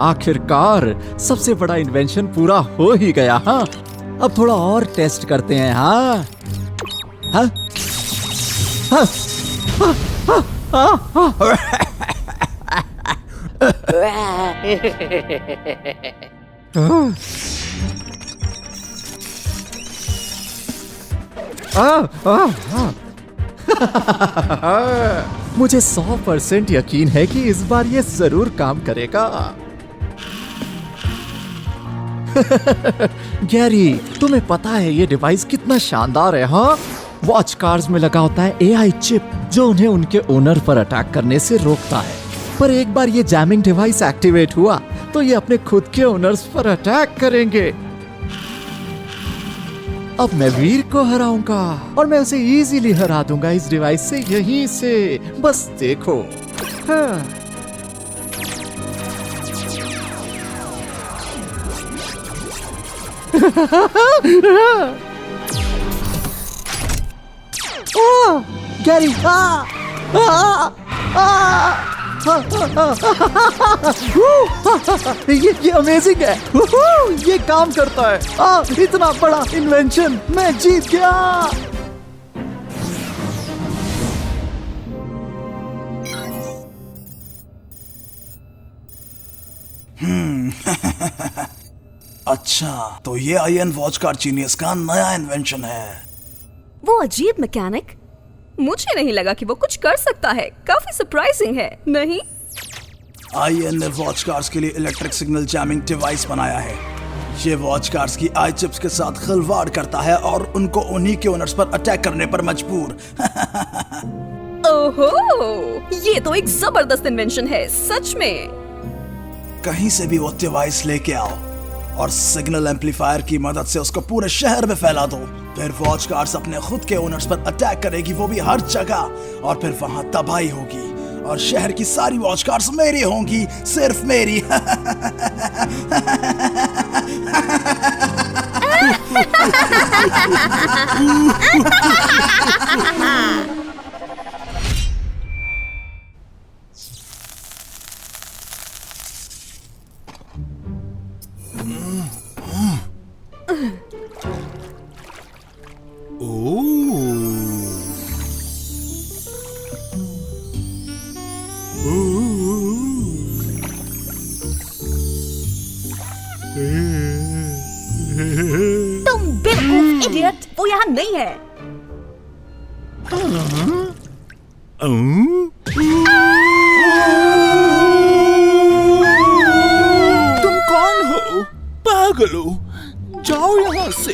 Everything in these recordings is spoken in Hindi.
आखिरकार सबसे बड़ा इन्वेंशन पूरा हो ही गया। हाँ, अब थोड़ा और टेस्ट करते हैं। हाँ हाँ हाँ हाँ मुझे 100% यकीन है कि इस बार ये जरूर काम करेगा। गैरी, तुम्हें पता है ये डिवाइस कितना शानदार है? हाँ, वॉच कार्स में लगा होता है एआई चिप जो उन्हें उनके ओनर पर अटैक करने से रोकता है। पर एक बार ये जैमिंग डिवाइस एक्टिवेट हुआ तो ये अपने खुद के ओनर्स पर अटैक करेंगे। अब मैं वीर को हराऊंगा और मैं उसे इजीली हरा दूंगा इस डिवाइस से, यहीं से। बस देखो। हाँ। गैरी, ये अमेजिंग है। ये काम करता है। इतना बड़ा इन्वेंशन, मैं जीत गया। अच्छा, तो ये आयन वॉच कार जीनियस का नया इन्वेंशन है। वो अजीब मैकेनिक, मुझे नहीं लगा कि वो कुछ कर सकता है। काफी सरप्राइजिंग है, नहीं? आईएन ने वॉच कार्स के लिए इलेक्ट्रिक सिग्नल जैमिंग डिवाइस बनाया है। ये वॉच कार्स की आई चिप्स के साथ खिलवाड़ करता है और उनको उन्हीं के ओनर्स पर अटैक करने पर मजबूर। ओहो, ये तो एक जबरदस्त इन्वेंशन है, सच में। कहीं से भी वो डिवाइस लेके आओ और सिग्नल एम्पलीफायर की मदद से उसको पूरे शहर में फैला दो। फिर वॉच कार्स अपने खुद के ओनर्स पर अटैक करेगी, वो भी हर जगह, और फिर वहां तबाही होगी और शहर की सारी वॉच कार्स मेरी होंगी, सिर्फ मेरी। तुम बिल्कुल इडियट, वो यहाँ नहीं है। तुम कौन हो? पागल हो? जाओ यहाँ से।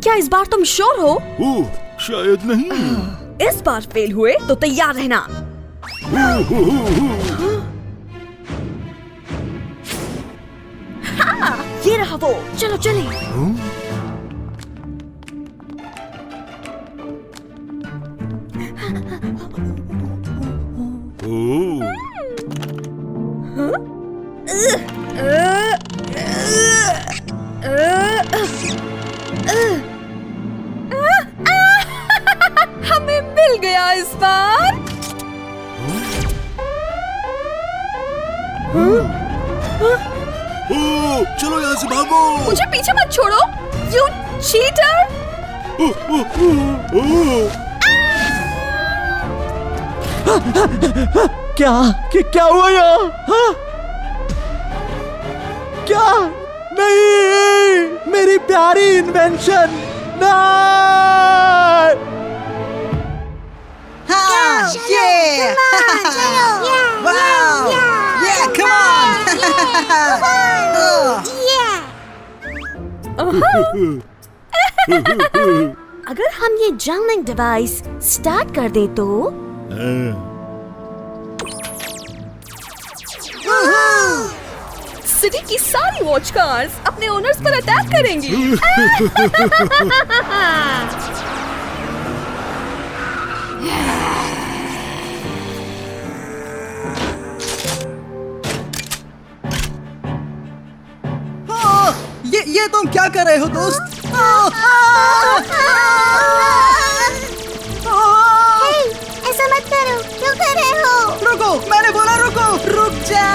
क्या इस बार तुम श्योर हो? ओह, शायद नहीं। इस बार फेल हुए तो तैयार रहना। हाँ, ये रहा वो। चलो चले। हमें मिल गया इस बार। चलो यहाँ से भागो। मुझे पीछे मत छोड़ो, यू चीटर। क्या हुआ यहाँ? हाँ? क्या? नहीं, मेरी प्यारी इन्वेंशन। नहीं। हाँ, ये। Wow, yeah, come on. अगर हम ये जैमिंग डिवाइस स्टार्ट कर दे तो? सिटी की सारी वॉच कार्स अपने ओनर्स पर अटैक करेंगी। ये तुम क्या कर रहे हो दोस्त? ऐसा मत करो, क्यों कर रहे हो? रुको, मैंने बोला रुको, रुक जाओ।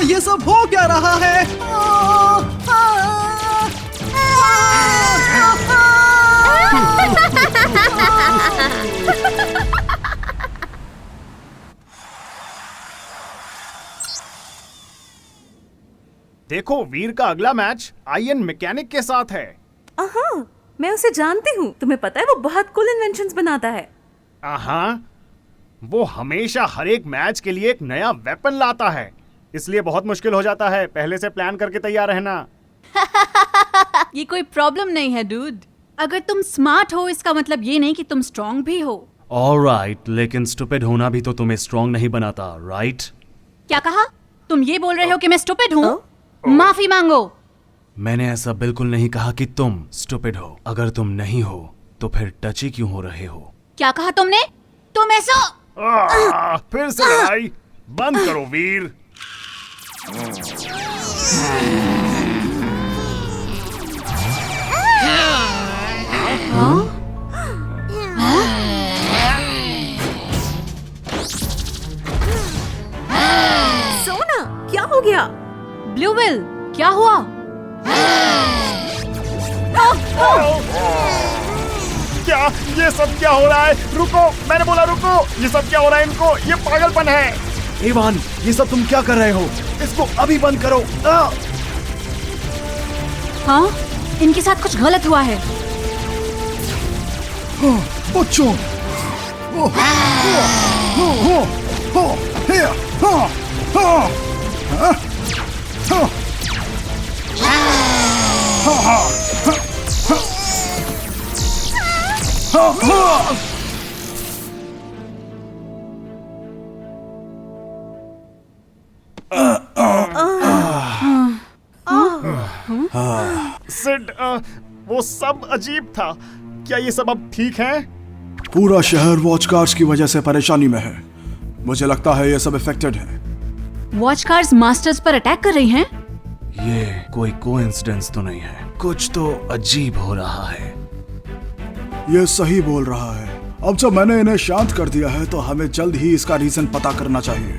ये सब हो क्या रहा है? देखो, वीर का अगला मैच आयन मैकेनिक के साथ है। मैं उसे जानती हूँ। तुम्हें पता है वो बहुत कूल इन्वेंशंस बनाता है। वो हमेशा हर एक मैच के लिए एक नया वेपन लाता है, इसलिए बहुत मुश्किल हो जाता है पहले से प्लान करके तैयार रहना। ये कोई प्रॉब्लम नहीं है डूड। अगर तुम स्मार्ट हो इसका मतलब ये नहीं कि तुम स्ट्रॉन्ग भी हो। ऑलराइट, लेकिन स्टूपिड होना भी तो तुम्हें स्ट्रॉन्ग नहीं बनाता, राइट? क्या कहा? तुम ये बोल रहे हो कि मैं स्टूपिड हूँ? माफी मांगो। मैंने ऐसा बिल्कुल नहीं कहा कि तुम स्टूपिड हो। अगर तुम नहीं हो तो फिर टची क्यों हो रहे हो? क्या कहा तुमने? तुम ऐसा फिर से लड़ाई बंद करो वीर। सोना, क्या हो गया? ब्लू विल, क्या हुआ? क्या ये सब क्या हो रहा है? रुको, मैंने बोला रुको। ये सब क्या हो रहा है इनको? ये पागलपन है। इवान, ये सब तुम क्या कर रहे हो? इसको अभी बंद करो। हाँ, इनके साथ कुछ गलत हुआ है। बच्चों, सिड, वो सब अजीब था। क्या ये सब अब ठीक है? पूरा शहर वॉच कार्स की वजह से परेशानी में है। मुझे लगता है ये सब इफेक्टेड है। वॉच कार्स मास्टर्स पर अटैक कर रही हैं? ये कोई कोइंसिडेंस तो नहीं है। कुछ तो अजीब हो रहा है। ये सही बोल रहा है। अब जब मैंने इन्हें शांत कर दिया है तो हमें जल्द ही इसका रीजन पता करना चाहिए।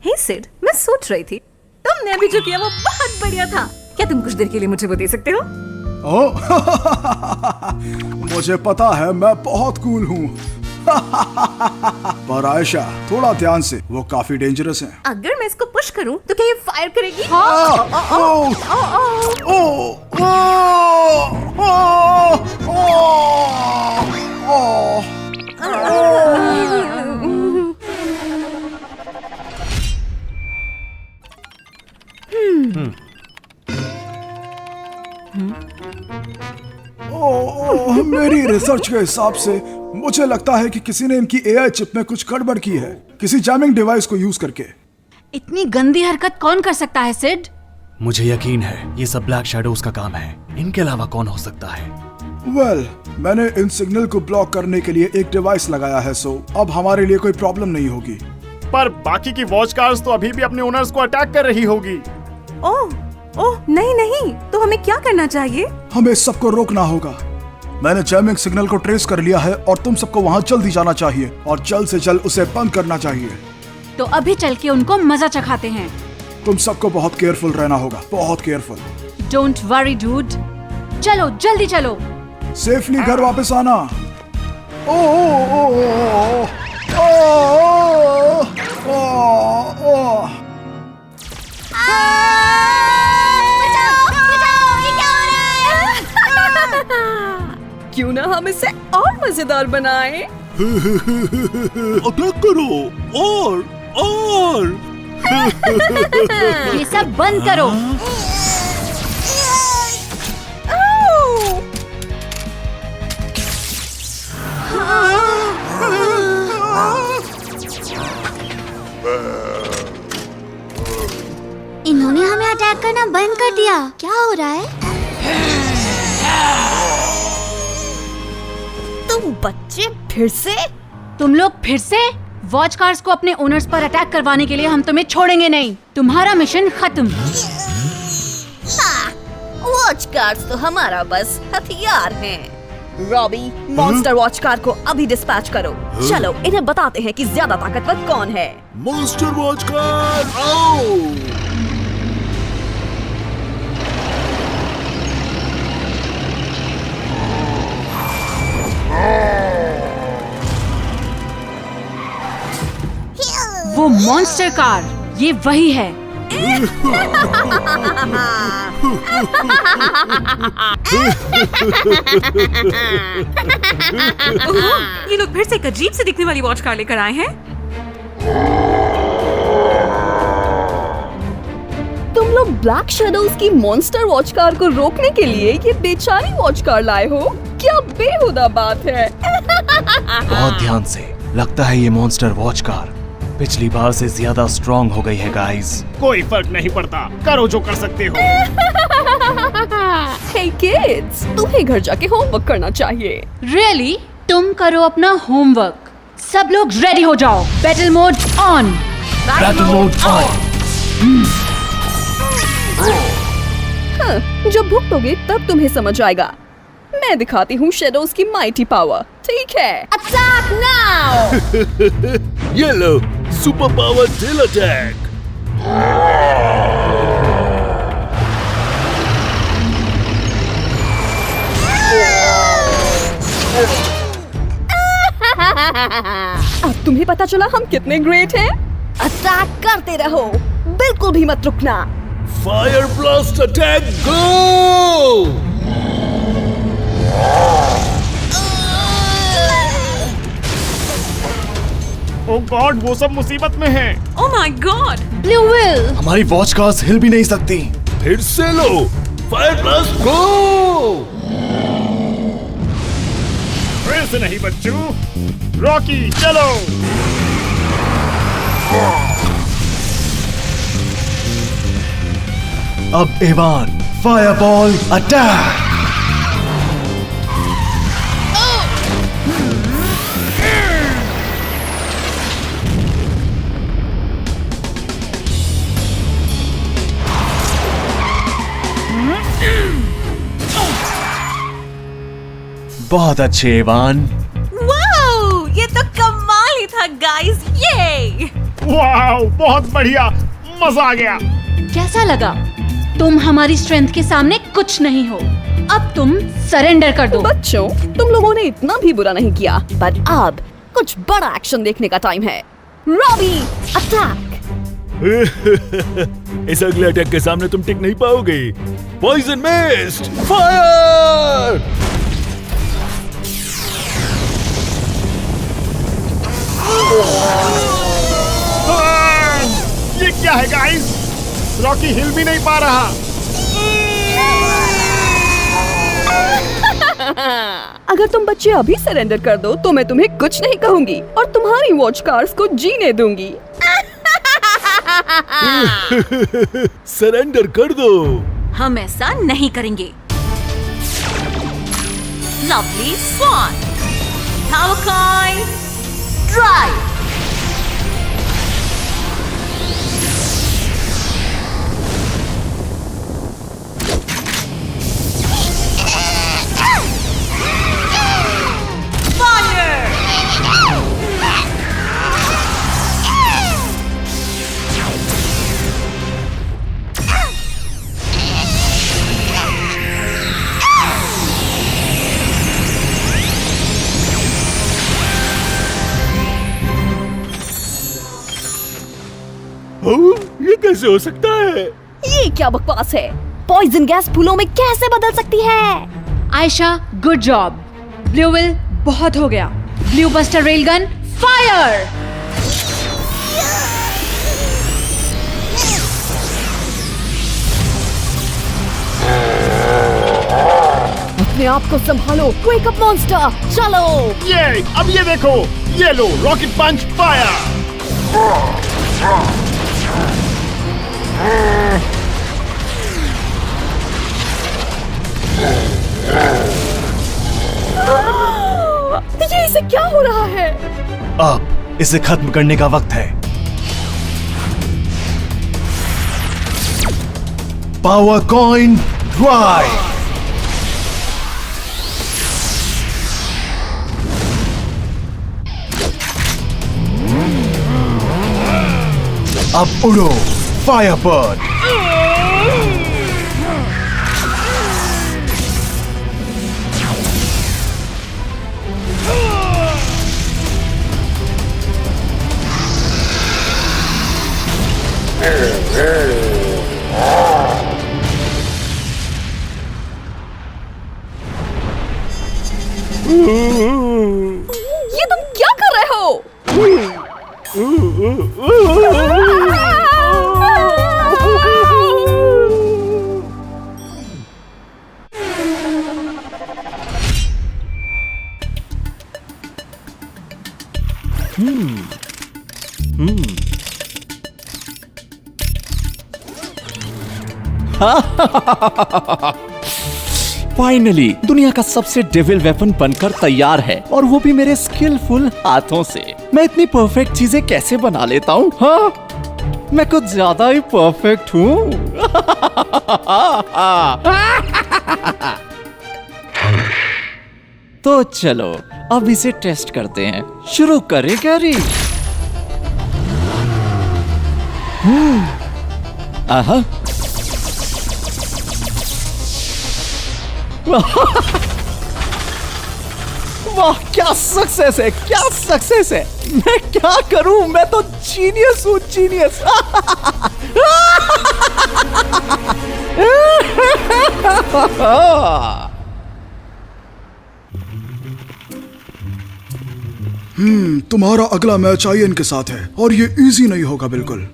हे सिड, मैं सोच रही थी तुमने अभी जो किया वो बहुत बढ़िया था। क्या तुम कुछ देर के लिए मुझे वो दे सकते हो? मुझे पता है मैं बहुत कूल हूँ। पर आयशा, थोड़ा ध्यान से, वो काफी डेंजरस हैं। अगर मैं इसको पुश करूं तो क्या ये फायर करेगी? मेरी रिसर्च के हिसाब से मुझे लगता है कि किसी ने इनकी एआई चिप में कुछ गड़बड़ की है, किसी जैमिंग डिवाइस को यूज करके। इतनी गंदी हरकत कौन कर सकता है सिड? मुझे यकीन है ये सब ब्लैक शैडोज का काम है। इनके अलावा कौन हो सकता है? मैंने इन सिग्नल को ब्लॉक करने के लिए एक डिवाइस लगाया है, सो अब हमारे लिए कोई प्रॉब्लम नहीं होगी। पर बाकी की वॉच कार्स तो अभी भी अपने ओनर्स को अटैक कर रही होगी। ओह नहीं, तो हमें क्या करना चाहिए? हमें सबको रोकना होगा। मैंने जैमिंग सिग्नल को ट्रेस कर लिया है और तुम सबको वहाँ जल्दी जाना चाहिए और जल्द से जल्द उसे बंद करना चाहिए। तो अभी चल के उनको मजा चखाते हैं। तुम सबको बहुत केयरफुल रहना होगा, बहुत केयरफुल। डोंट वरी डूड, चलो जल्दी चलो। सेफली घर वापस आना। क्यों ना हम इसे और मजेदार बनाएं? अटैक करो और ये सब बंद करो। आना बंद कर दिया। क्या हो रहा है? तुम बच्चे फिर से? तुम लोग फिर से? वॉच कार्स को अपने ओनर्स पर अटैक करवाने के लिए हम तुम्हें छोड़ेंगे नहीं। तुम्हारा मिशन खत्म। वॉच कार्स तो हमारा बस हथियार हैं। रॉबी, मॉन्स्टर वॉच कार को अभी डिस्पैच करो। चलो इन्हें बताते हैं कि ज्यादा ताकतवर कौन है। मॉन्स्टर वॉच कार आओ। वो मॉन्स्टर कार, ये वही है। ये लोग फिर से एक अजीब से दिखने वाली वॉच कार लेकर आए हैं। तुम लोग ब्लैक शैडोज की मॉन्स्टर वॉच कार को रोकने के लिए ये बेचारी वॉच कार लाए हो? क्या बेहुदा बात है। बहुत ध्यान से, लगता है ये मॉन्स्टर वॉच कार पिछली बार से ज्यादा स्ट्रॉन्ग हो गई है गाइस। कोई फर्क नहीं पड़ता, करो जो कर सकते हो। Hey kids, तुम्हें घर जाके होमवर्क करना चाहिए। Really? तुम करो अपना होमवर्क। सब लोग रेडी हो जाओ। Battle mode on. Battle mode on. जब भुगतोगे तब तुम्हें समझ आएगा। मैं दिखाती हूँ शैडोज की माइटी पावर। ठीक है, अटैक नाउ। ये लो, सुपर पावर टेल अटैक। अब तुम्हें पता चला हम कितने ग्रेट हैं। अटैक करते रहो, बिल्कुल भी मत रुकना। फायर ब्लास्ट अटैक गो। ओह गॉड, वो सब मुसीबत में हैं। Oh my God. Blue will, हमारी वॉच कार्स हिल भी नहीं सकती। फिर से लो, फायर ब्लास्ट गो। फिर से नहीं बच्चों। रॉकी चलो। अब एवान, फायरबॉल अटैक। बहुत अच्छे एवान। वाओ, ये तो कमाल ही था गाइस। ये वाओ, बहुत बढ़िया, मजा आ गया। कैसा लगा? तुम हमारी स्ट्रेंथ के सामने कुछ नहीं हो। अब तुम सरेंडर कर दो। बच्चों, तुम लोगों ने इतना भी बुरा नहीं किया, पर अब कुछ बड़ा एक्शन देखने का टाइम है। Robbie, attack. इस अगले अटैक के सामने तुम टिक नहीं पाओगे। Poison mist, fire. ये क्या है गाइस? रॉकी हिल भी नहीं पा रहा। अगर तुम बच्चे अभी सरेंडर कर दो तो मैं तुम्हें कुछ नहीं कहूंगी और तुम्हारी वॉच कार्स को जीने दूंगी। सरेंडर कर दो। हम ऐसा नहीं करेंगे। लवली स्वान, Hawkeye, ड्राइव। ये कैसे हो सकता है? ये क्या बकवास है? पॉइजन गैस फूलों में कैसे बदल सकती है? Ayesha, good job. Blue will, बहुत हो गया। Blue buster railgun, fire. अपने आप को संभालो, वेक अप मॉन्स्टर, चलो। ये अब ये देखो, ये लो, रॉकेट पंच फायर। इसे क्या हो रहा है? अब इसे खत्म करने का वक्त है। Power coin drive. अब उड़ो फायरबर्ड। ये तुम क्या कर रहे हो? फाइनली दुनिया का सबसे डेविल वेपन बनकर तैयार है, और वो भी मेरे स्किलफुल हाथों से। मैं इतनी परफेक्ट चीजें कैसे बना लेता हूँ? हाँ, मैं कुछ ज्यादा ही परफेक्ट हूँ। तो चलो अब इसे टेस्ट करते हैं। शुरू करें गैरी? आहा। वाह, क्या सक्सेस है, क्या सक्सेस है। मैं क्या करूं, मैं तो जीनियस हूं, जीनियस। तुम्हारा अगला मैच आयन के साथ है और ये इजी नहीं होगा बिल्कुल।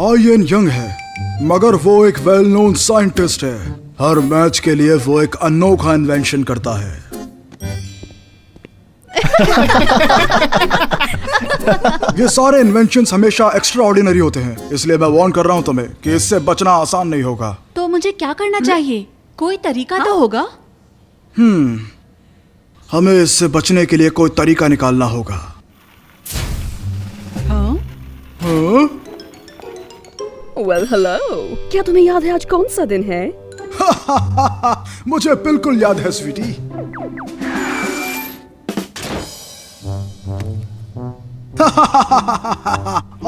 आयन यंग है, मगर वो एक वेल नोन साइंटिस्ट है। हर मैच के लिए वो एक अनोखा इन्वेंशन करता है। ये सारे इन्वेंशंस हमेशा एक्स्ट्रा ऑर्डिनरी होते हैं, इसलिए मैं वार्न कर रहा हूं तुम्हें कि इससे बचना आसान नहीं होगा। तो मुझे क्या करना चाहिए? कोई तरीका तो होगा? हमें इससे बचने के लिए कोई तरीका निकालना होगा। वेल हेलो, क्या तुम्हें याद है आज कौन सा दिन है? मुझे बिल्कुल याद है स्वीटी।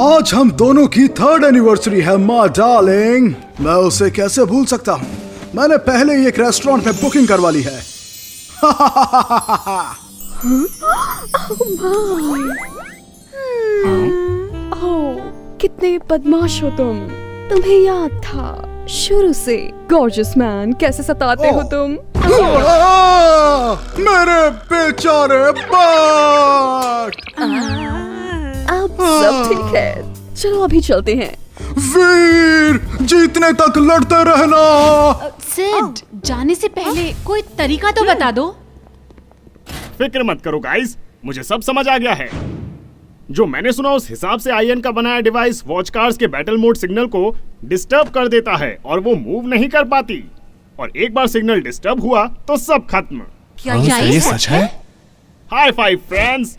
आज हम दोनों की 3rd एनिवर्सरी है माँ डार्लिंग। मैं उसे कैसे भूल सकता हूँ? मैंने पहले ही एक रेस्टोरेंट में बुकिंग करवा ली है। कितने बदमाश हो तुम। तुम्हें याद था शुरू से गॉर्जियस मैन कैसे सताते हो तुम। मेरे बेचारे बाट। अब सब ठीक है, चलो अभी चलते हैं। वीर, जीतने तक लड़ते रहना। सिड, जाने से पहले कोई तरीका तो बता दो। फिक्र मत करो गाइस, मुझे सब समझ आ गया है। जो मैंने सुना उस हिसाब से आयन का बनाया डिवाइस वॉच कार्स के बैटल मोड सिग्नल को डिस्टर्ब कर देता है और वो मूव नहीं कर पाती, और एक बार सिग्नल डिस्टर्ब हुआ तो सब खत्म। क्या ये सच है? हाई फाइव फ्रेंड्स,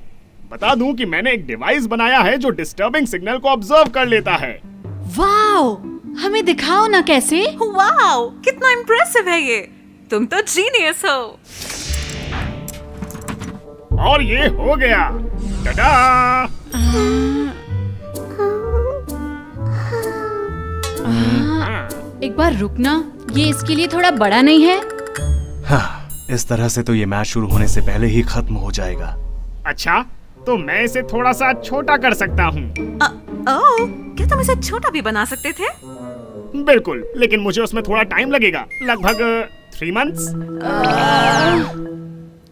बता दूं कि मैंने एक डिवाइस बनाया है जो डिस्टर्बिंग सिग्नल को ऑब्जर्व कर लेता है। वाओ, हमें दिखाओ ना कैसे। वाओ, कितना इम्प्रेसिव है ये। तुम तो जीनियस हो। और ये हो गया, टाडा। एक बार रुकना, ये इसके लिए थोड़ा बड़ा नहीं है? हाँ, इस तरह से तो ये मैच शुरू होने से पहले ही खत्म हो जाएगा। अच्छा, तो मैं इसे थोड़ा सा छोटा कर सकता हूँ। क्या तुम इसे छोटा भी बना सकते थे? बिल्कुल, लेकिन मुझे उसमें थोड़ा टाइम लगेगा, लगभग 3 months।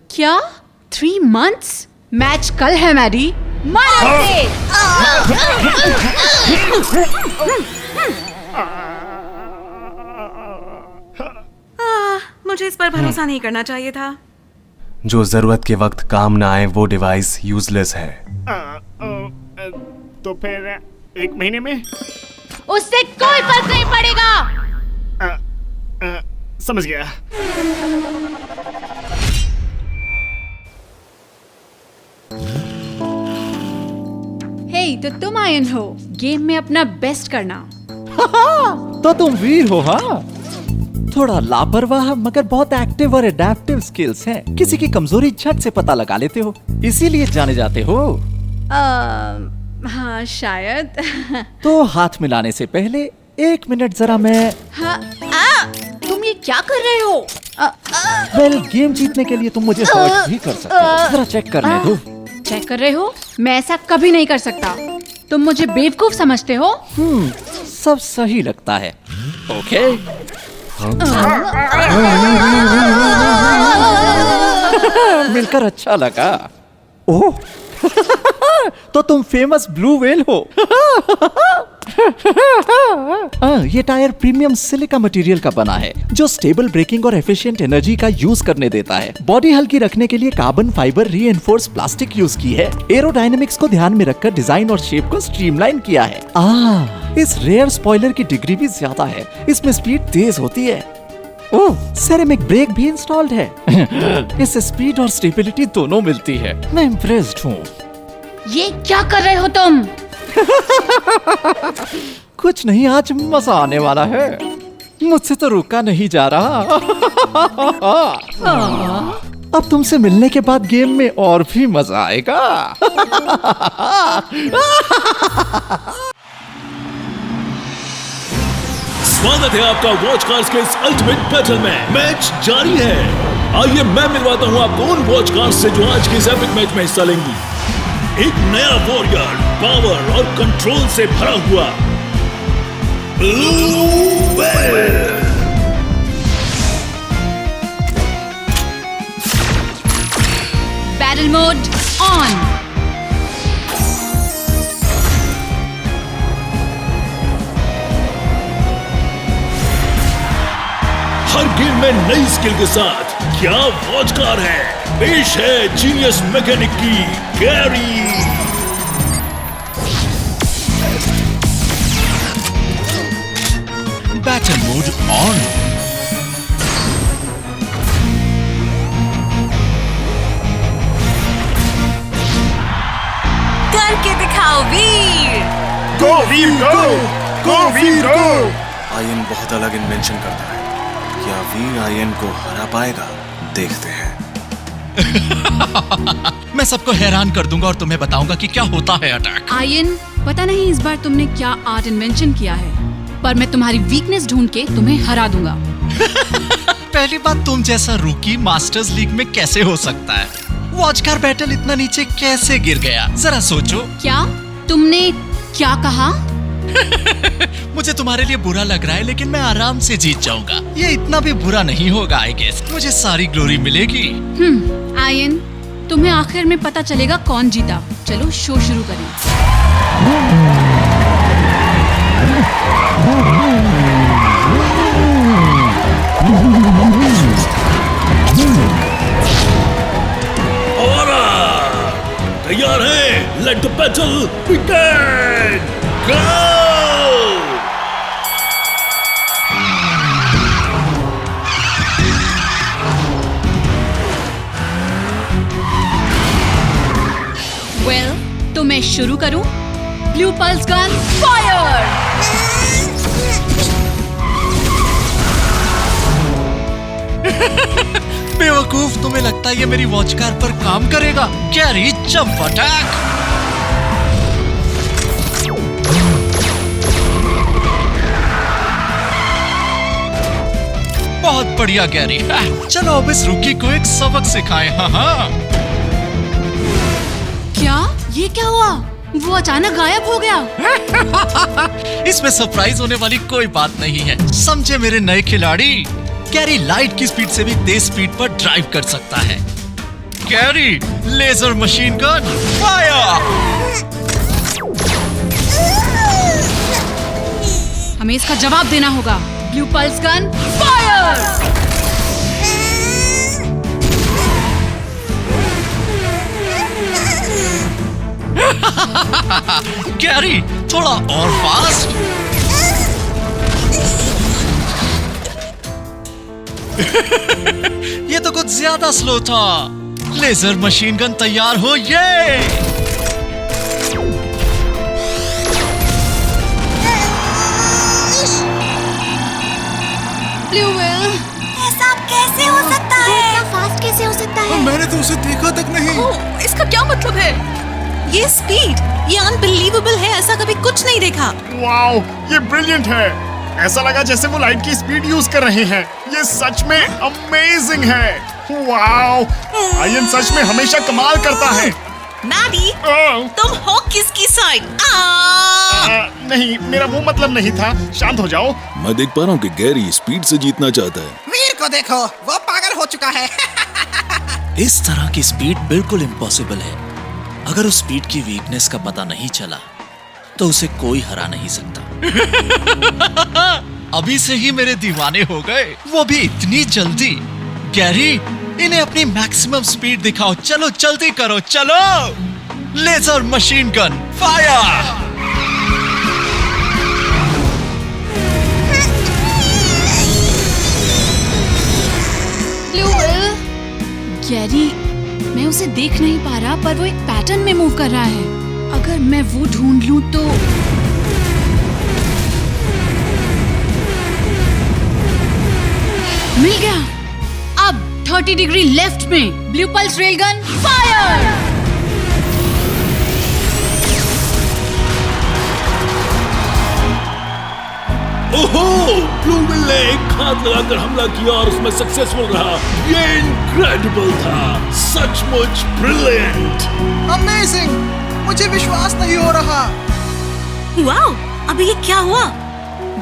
क्या 3 months? मैच कल है मैडी। मुझे इस पर भरोसा नहीं करना चाहिए था। जो जरूरत के वक्त काम ना आए वो डिवाइस यूजलेस है। तो फिर 1 महीने में? उससे कोई फर्क नहीं पड़ेगा। समझ गया। हे, तो तुम आयन हो, गेम में अपना बेस्ट करना। तो तुम वीर हो, हाँ? थोड़ा लापरवाह मगर बहुत एक्टिव और एडेप्टिव स्किल्स हैं। किसी की कमजोरी झट से पता लगा लेते हो, इसीलिए जाने जाते हो। हाँ शायद। तो हाथ मिलाने से पहले 1 मिनट जरा मैं हाँ, तुम ये क्या कर रहे हो? वेल, गेम जीतने के लिए तुम मुझे हर्ट भी कर सकते हो। जरा चेक करने दो। चेक कर रहे हो? मैं ऐसा कभी नहीं कर सकता। तुम मुझे बेवकूफ समझते हो? सब सही लगता है। ओके। मिलकर अच्छा लगा। ओह तो तुम फेमस ब्लू व्हेल हो। ये टायर प्रीमियम सिलिका मटेरियल का बना है जो स्टेबल ब्रेकिंग और एफिशिएंट एनर्जी का यूज करने देता है। बॉडी हल्की रखने के लिए carbon fibre reinforce plastic use की है। एरोडायनेमिक्स को ध्यान में रखकर डिजाइन और शेप को स्ट्रीमलाइन किया है। इस रेयर स्पॉइलर की डिग्री भी ज्यादा है। इसमें स्पीड तेज होती है। ओह, सेरेमिक ब्रेक भी इंस्टॉल्ड है। इससे स्पीड और स्टेबिलिटी दोनों मिलती है। मैं इम्प्रेस्ड हूँ। ये क्या कर रहे हो तुम? कुछ नहीं, आज मजा आने वाला है। मुझसे तो रुका नहीं जा रहा। अब तुमसे मिलने के बाद गेम में और भी मजा आएगा। स्वागत है आपका वॉच कार्स के इस अल्टीमेट बैटल में। मैच जारी है। आइए मैं मिलवाता हूँ आपको उन वॉच कार्स से जो आज के इस एपिक मैच में हिस्सा लेंगी। एक नया वॉरियर, पावर और कंट्रोल से भरा हुआ blue whale. Battle mode on. Her game में नई स्किल के साथ क्या वॉच कार है। पेश है जीनियस मैकेनिक की गैरी। Battle mode on. करके दिखाओ वीर। गो वीर गो, गो वीर गो। आयन बहुत अलग इन्वेंशन करता है। क्या वीर आयन को हरा पाएगा? देखते हैं। मैं सबको हैरान कर दूंगा और तुम्हें बताऊंगा कि क्या होता है अटैक। आयन, पता नहीं इस बार तुमने क्या आर्ट इन्वेंशन किया है, पर मैं तुम्हारी वीकनेस ढूंढ के तुम्हें हरा दूंगा। पहली बात, तुम जैसा रूकी मास्टर्स लीग में कैसे हो सकता है? वॉच कार बैटल इतना नीचे कैसे गिर गया? जरा सोचो। क्या तुमने क्या कहा? मुझे तुम्हारे लिए बुरा लग रहा है, लेकिन मैं आराम से जीत जाऊंगा। ये इतना भी बुरा नहीं होगा। आई गेस मुझे सारी ग्लोरी मिलेगी। आयन, तुम्हें आखिर में पता चलेगा कौन जीता। चलो शो शुरू करें। तैयार है? Let the battle begin. Go! Well, तो मैं शुरू करूं? Blue pulse gun fire! बेवकूफ, तुम्हें लगता है ये मेरी वॉच कार पर काम करेगा? Gary, jump attack! बहुत बढ़िया गैरी। चलो अब इस रुकी को एक सबक सिखाएं। हाँ। क्या? ये क्या हुआ? वो अचानक गायब हो गया। इसमें सरप्राइज होने वाली कोई बात नहीं है, समझे मेरे नए खिलाड़ी। गैरी लाइट की स्पीड से भी तेज स्पीड पर ड्राइव कर सकता है। Gary, laser machine gun fire! हमें इसका जवाब देना होगा। Blue pulse gun fire! Gary, थोड़ा और फास्ट। ये तो कुछ ज्यादा स्लो था। लेजर मशीन गन तैयार हो ये। ब्लू व्हेल, ऐसा कैसे हो सकता है? इतना फास्ट कैसे हो सकता है? मैंने तो उसे देखा तक नहीं। इसका क्या मतलब है? ये स्पीड, ये अनबिलीवेबल है, ऐसा कभी कुछ नहीं देखा। वाओ, ये ब्रिलियंट है। ऐसा लगा जैसे वो लाइट की स्पीड यूज कर रहे हैं। ये सच में अमेजिंग है। वाओ, आयन सच में हमेशा कमाल करता है। मैडी, तुम हो किसकी साइड? नहीं, मेरा वो मतलब नहीं था। शांत हो जाओ। मैं देख पा रहा हूँ कि गैरी स्पीड से जीतना चाहता है। वीर को देखो, वो पागल हो चुका है। इस तरह की स्पीड बिल्कुल इम्पॉसिबल है। अगर उस स्पीड की वीकनेस का पता नहीं चला तो उसे कोई हरा नहीं सकता। अभी से ही मेरे दीवाने हो गए, वो भी इतनी जल्दी। गैरी, इन्हें अपनी मैक्सिमम स्पीड दिखाओ। चलो जल्दी करो, चलो। Laser machine gun fire. Blue whale, Gary, मैं उसे देख नहीं पा रहा, पर वो एक पैटर्न में मूव कर रहा है। अगर मैं वो ढूंढ लूं तो मिल गया। अब 30 डिग्री लेफ्ट में ब्लू पल्स रेलगन फायर। ओहो, ब्लू व्हेल ने एक घात लगाकर हमला किया और उसमें सक्सेसफुल रहा। ये इनक्रेडिबल था, सचमुच ब्रिलियंट। अमेजिंग, मुझे विश्वास नहीं हो रहा। वाओ, अभी ये क्या हुआ?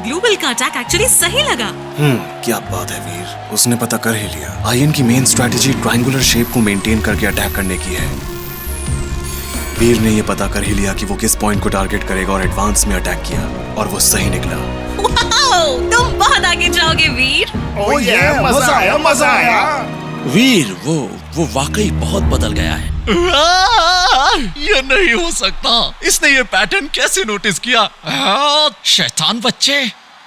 ब्लू व्हेल का अटैक एक्चुअली सही लगा। क्या बात है वीर, उसने पता कर ही लिया। आयन की मेन स्ट्रेटेजी ट्रायंगुलर शेप को मेंटेन करके अटैक करने की है। वीर ने ये पता कर ही लिया कि वो किस पॉइंट को टारगेट करेगा और एडवांस में अटैक किया, और वो सही निकला। वाओ, तुम बहुत आगे जाओगे वीर। ओह ये मजा आया, मजा आया। वीर, वो वाकई बहुत बदल गया है। ये नहीं हो सकता। इसने ये पैटर्न कैसे नोटिस किया? शैतान बच्चे।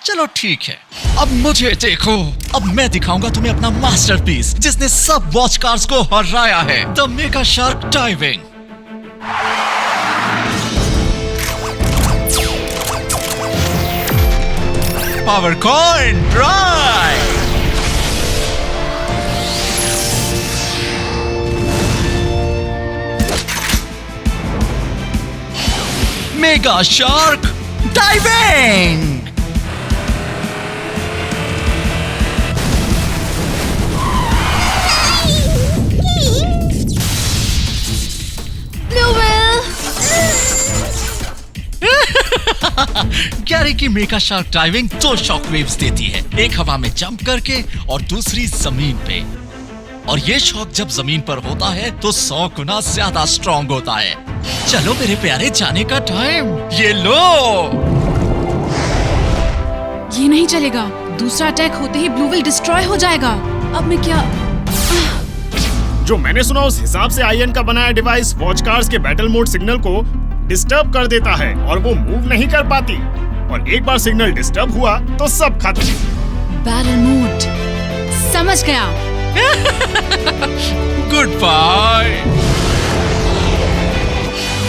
चलो ठीक है, अब मुझे देखो। अब मैं दिखाऊंगा तुम्हें अपना मास्टरपीस, जिसने सब वॉच कार्स को हराया है। The mega shark diving. Power coin drive. Mega shark diving. Blue whale, Gary की मेगा शार्क डाइविंग 2 शॉकवेव्स देती है, एक हवा में जंप करके और दूसरी जमीन पे। और ये शॉक जब जमीन पर होता है तो 100 गुना ज्यादा स्ट्रॉन्ग होता है। चलो मेरे प्यारे, जाने का टाइम। ये लो। ये नहीं चलेगा। दूसरा अटैक होते ही ब्लू व्हेल डिस्ट्रॉय हो जाएगा। अब मैं क्या? जो मैंने सुना उस हिसाब से आयन का बनाया डिवाइस वॉच कार्स के बैटल मोड सिग्नल को डिस्टर्ब कर देता है और वो मूव नहीं कर पाती। और एक बार सिग्नल डिस्टर्ब हुआ तो सब खत्म। बैटल मोड, समझ गया। Good bye.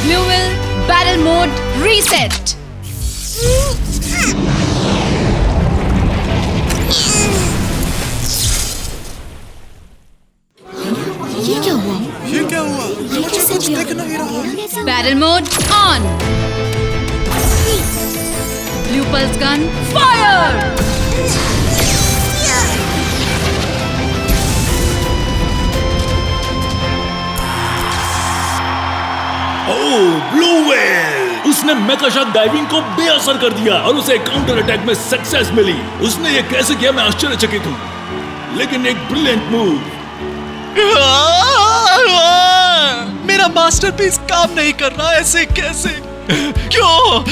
Blue whale, battle mode reset. ये क्या हुआ? ये क्या हुआ? मुझे कुछ दिख नहीं रहा। Battle mode on. Blue pulse gun fire. Oh, blue whale, उसने मेगा शार्क डाइविंग को बेअसर कर दिया और उसे काउंटर अटैक में सक्सेस मिली। उसने ये कैसे किया, मैं आश्चर्यचकित हूँ, लेकिन एक ब्रिलियंट मूव। मेरा मास्टरपीस काम नहीं कर रहा, ऐसे कैसे? क्यों?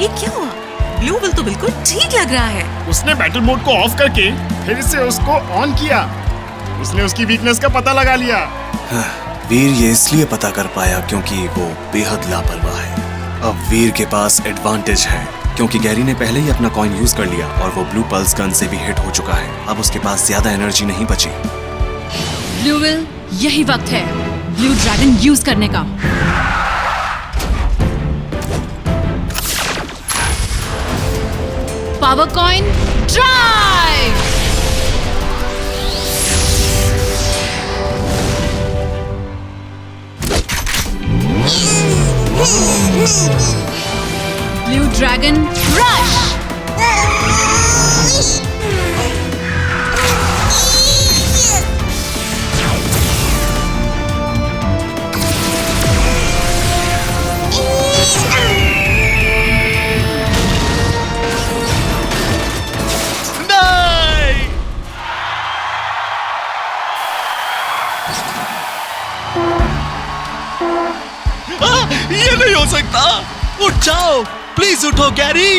ये क्या हुआ? ब्लू व्हेल तो बिल्कुल ठीक लग रहा है। उसने बैटल मोड को ऑफ करके फिर से उसको ऑन किया। उसने उसकी वीकनेस का पता लगा लिया। वीर ये इसलिए पता कर पाया क्योंकि वो बेहद लापरवाह है। अब वीर के पास एडवांटेज है क्योंकि गैरी ने पहले ही अपना कॉइन यूज कर लिया और वो ब्लू पल्स गन से भी हिट हो चुका है। अब उसके पास ज्यादा एनर्जी नहीं बची। ब्लू विल, यही वक्त है ब्लू ड्रैगन यूज करने का। Power coin drive. Blue dragon rush. ये नहीं हो सकता। उठ जाओ, प्लीज उठो गैरी।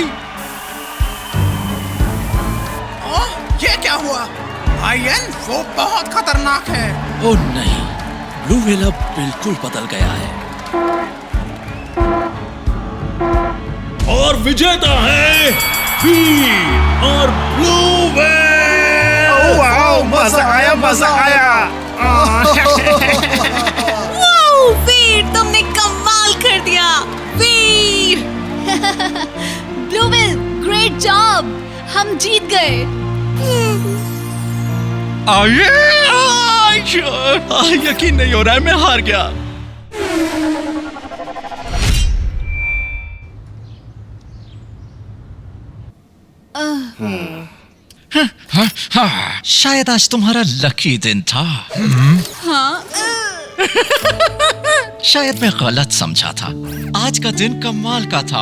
ओह, ये क्या हुआ? आयन, वो बहुत खतरनाक है। ओह नहीं, ब्लू व्हेल अब बिल्कुल बदल गया है और विजेता है वीर और ब्लू व्हेल। वाओ, मजा आया, मजा आया। वाओ, वीर, तुमने कमाल कर दिया। वीर। ब्लू विल, ग्रेट जॉब, हम जीत गए। यकीन नहीं हो रहा है, मैं हार गया। शायद आज तुम्हारा लकी दिन था। हाँ। शायद मैं गलत समझा था। आज का दिन कमाल का था।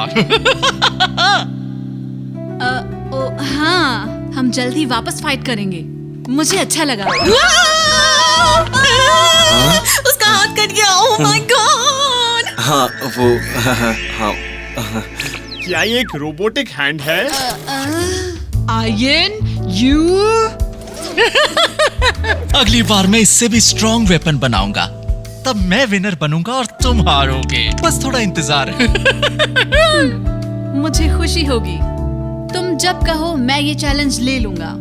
हाँ, हम जल्दी वापस फाइट करेंगे। मुझे अच्छा लगा। उसका हाथ कट गया। Oh my God. हाँ वो हाँ क्या ये एक रोबोटिक हैंड है? Ion, you. अगली बार मैं इससे भी स्ट्रॉन्ग वेपन बनाऊंगा। तब मैं विनर बनूंगा और तुम हारोगे। बस थोड़ा इंतजार। मुझे खुशी होगी। तुम जब कहो मैं ये चैलेंज ले लूंगा।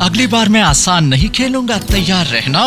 अगली बार मैं आसान नहीं खेलूंगा, तैयार रहना।